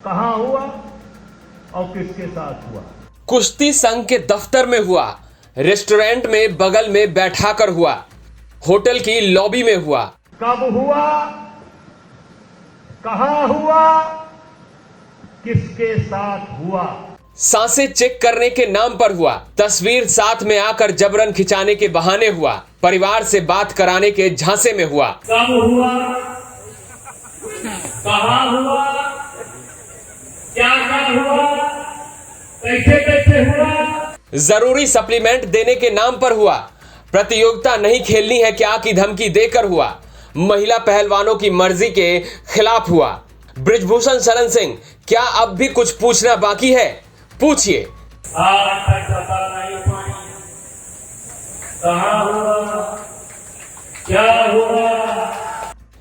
कहां हुआ और किसके साथ हुआ? कुश्ती संघ के दफ्तर में हुआ, रेस्टोरेंट में बगल में बैठाकर हुआ, होटल की लॉबी में हुआ। कब हुआ, कहां हुआ, किसके साथ हुआ? सांसें चेक करने के नाम पर हुआ, तस्वीर साथ में आकर जबरन खिंचाने के बहाने हुआ, परिवार से बात कराने के झांसे में हुआ। कब हुआ, कहां हुआ, क्या हुआ, कैसे कैसे हुआ? जरूरी सप्लीमेंट देने के नाम पर हुआ, प्रतियोगिता नहीं खेलनी है क्या की धमकी देकर हुआ, महिला पहलवानों की मर्जी के खिलाफ हुआ। बृजभूषण शरण सिंह, क्या अब भी कुछ पूछना बाकी है? पूछिए। कहां हुआ, क्या हुआ?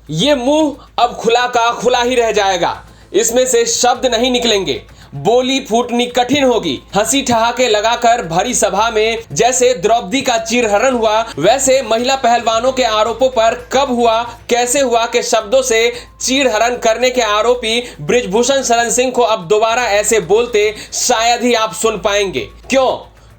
ये मुंह अब खुला का खुला ही रह जाएगा, इसमें से शब्द नहीं निकलेंगे, बोली फूटनी कठिन होगी। हंसी ठहाके लगाकर भरी सभा में जैसे द्रौपदी का चीरहरण हुआ, वैसे महिला पहलवानों के आरोपों पर कब हुआ, कैसे हुआ के शब्दों से चीरहरण करने के आरोपी बृजभूषण शरण सिंह को अब दोबारा ऐसे बोलते शायद ही आप सुन पाएंगे। क्यों?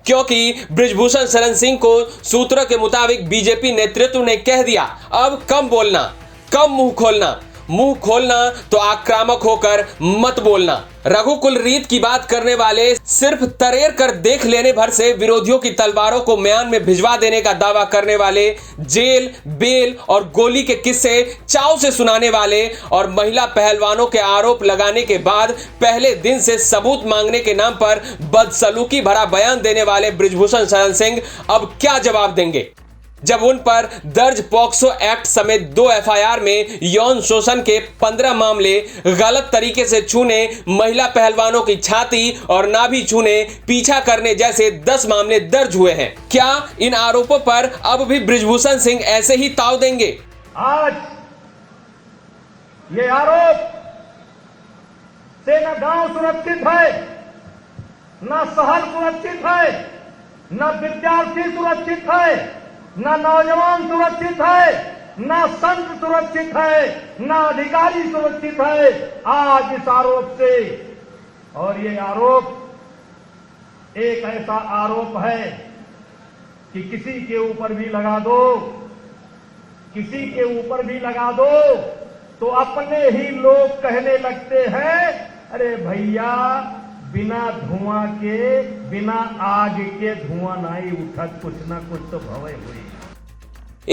क्योंकि बृजभूषण शरण सिंह को सूत्रों के मुताबिक बीजेपी नेतृत्व ने कह दिया, अब कम बोलना, कम मुंह खोलना तो आक्रामक होकर मत बोलना। रघुकुल रीत की बात करने वाले सिर्फ तरेर कर देख लेने भर से विरोधियों की तलवारों को म्यान में भिजवा देने का दावा करने वाले, जेल, बेल और गोली के किस्से चाव से सुनाने वाले और महिला पहलवानों के आरोप लगाने के बाद पहले दिन से सबूत मांगने के नाम पर बदसलूकी भरा बयान देने वाले बृजभूषण शरण सिंह अब क्या जवाब देंगे, जब उन पर दर्ज पॉक्सो एक्ट समेत 2 एफआईआर में यौन शोषण के 15 मामले, गलत तरीके से छूने, महिला पहलवानों की छाती और नाभि छूने, पीछा करने जैसे 10 मामले दर्ज हुए हैं। क्या इन आरोपों पर अब भी बृजभूषण सिंह ऐसे ही ताव देंगे? आज ये आरोप से न गांव सुरक्षित है, न शहर सुरक्षित है, न विद्यार्थी सुरक्षित है, न नौजवान सुरक्षित है, न संत सुरक्षित है, न अधिकारी सुरक्षित है आज इस आरोप से। और ये आरोप एक ऐसा आरोप है कि किसी के ऊपर भी लगा दो, किसी के ऊपर भी लगा दो तो अपने ही लोग कहने लगते हैं, अरे भैया बिना धुआं के, बिना आग के धुआं नहीं उठत, कुछ ना कुछ तो भवे हुई।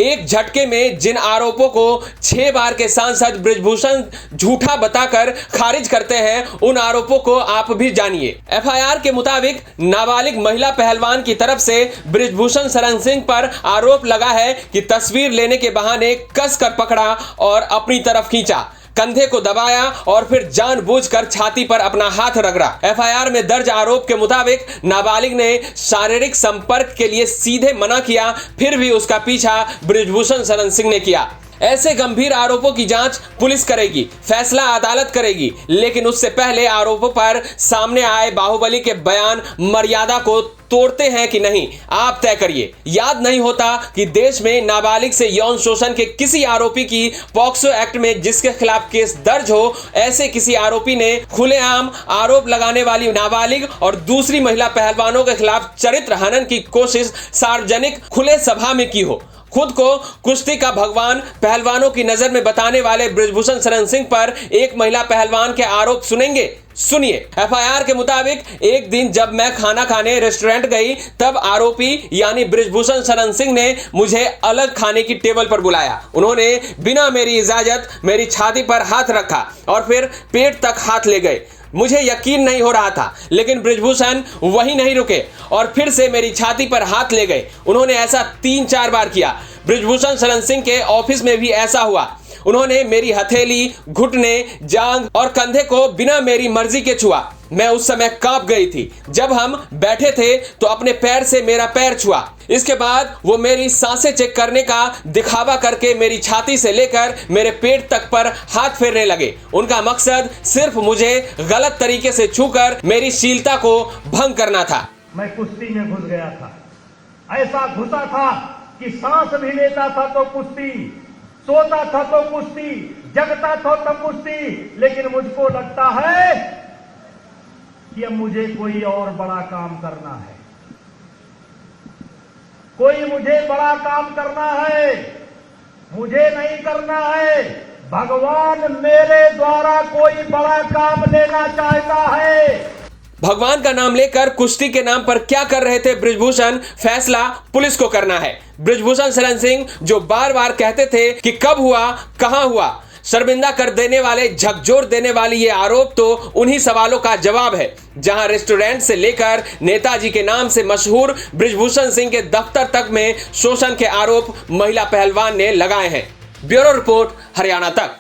एक झटके में जिन आरोपों को 6 बार के सांसद बृजभूषण झूठा बताकर खारिज करते हैं, उन आरोपों को आप भी जानिए। एफआईआर के मुताबिक नाबालिग महिला पहलवान की तरफ से बृजभूषण शरण सिंह पर आरोप लगा है कि तस्वीर लेने के बहाने कसकर पकड़ा और अपनी तरफ खींचा, कंधे को दबाया और फिर जानबूझकर छाती पर अपना हाथ रगड़ा। एफआईआर में दर्ज आरोप के मुताबिक नाबालिग ने शारीरिक संपर्क के लिए सीधे मना किया, फिर भी उसका पीछा बृजभूषण शरण सिंह ने किया। ऐसे गंभीर आरोपों की जांच पुलिस करेगी, फैसला अदालत करेगी, लेकिन उससे पहले आरोपों पर सामने आए बाहुबली के बयान मर्यादा को तोड़ते हैं कि नहीं, आप तय करिए। याद नहीं होता कि देश में नाबालिग से यौन शोषण के किसी आरोपी की पॉक्सो एक्ट में जिसके खिलाफ केस दर्ज हो, ऐसे किसी आरोपी ने खुलेआम आरोप लगाने वाली नाबालिग और दूसरी महिला पहलवानों के खिलाफ चरित्र हनन की कोशिश सार्वजनिक खुले सभा में की हो। खुद को कुश्ती का भगवान पहलवानों की नजर में बताने वाले बृजभूषण शरण सिंह पर एक महिला पहलवान के आरोप सुनेंगे। सुनिए। एफआईआर के मुताबिक एक दिन जब मैं खाना खाने रेस्टोरेंट गई, तब आरोपी यानी बृजभूषण शरण सिंह ने मुझे अलग खाने की टेबल पर बुलाया। उन्होंने बिना मेरी इजाजत मेरी छाती पर हाथ रखा और फिर पेट तक हाथ ले गए। मुझे यकीन नहीं हो रहा था, लेकिन बृजभूषण वहीं नहीं रुके और फिर से मेरी छाती पर हाथ ले गए। उन्होंने ऐसा 3-4 बार किया। बृजभूषण शरण सिंह के ऑफिस में भी ऐसा हुआ। उन्होंने मेरी हथेली, घुटने, जांघ और कंधे को बिना मेरी मर्जी के छुआ। मैं उस समय कांप गई थी। जब हम बैठे थे तो अपने पैर से मेरा पैर छुआ। इसके बाद वो मेरी सांसें चेक करने का दिखावा करके मेरी छाती से लेकर मेरे पेट तक पर हाथ फेरने लगे। उनका मकसद सिर्फ मुझे गलत तरीके से छूकर मेरी शीलता को भंग करना था। मैं कुश्ती में घुस गया था, ऐसा घुसा था कि सांस भी लेता था तो कुश्ती, सोता था तो कुश्ती, जगता था तो कुश्ती, लेकिन मुझको लगता है कि अब मुझे कोई और बड़ा काम करना है, कोई मुझे बड़ा काम करना है। मुझे नहीं करना है, भगवान मेरे द्वारा कोई बड़ा काम लेना चाहता है। भगवान का नाम लेकर कुश्ती के नाम पर क्या कर रहे थे बृजभूषण, फैसला पुलिस को करना है। बृजभूषण शरण सिंह जो बार बार कहते थे कि कब हुआ, कहां हुआ, शर्मिंदा कर देने वाले, झकझोर देने वाली ये आरोप तो उन्हीं सवालों का जवाब है जहां रेस्टोरेंट से लेकर नेताजी के नाम से मशहूर बृजभूषण सिंह के दफ्तर तक में शोषण के आरोप महिला पहलवान ने लगाए हैं। ब्यूरो रिपोर्ट, हरियाणा तक।